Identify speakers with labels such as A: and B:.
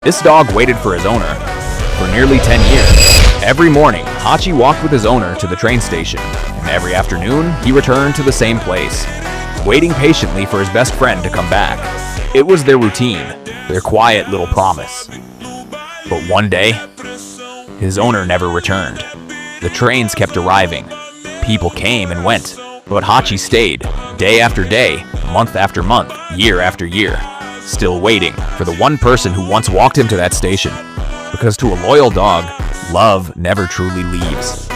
A: This dog waited for his owner for nearly 10 years. Every morning, Hachi walked with his owner to the train station, and every afternoon, he returned to the same place, waiting patiently for his best friend to come back. It was their routine, their quiet little promise. But one day, his owner never returned. The trains kept arriving. People came and went, but Hachi stayed, day after day, month after month, year after year, still waiting for the one person who once walked him to that station. Because to a loyal dog, love never truly leaves.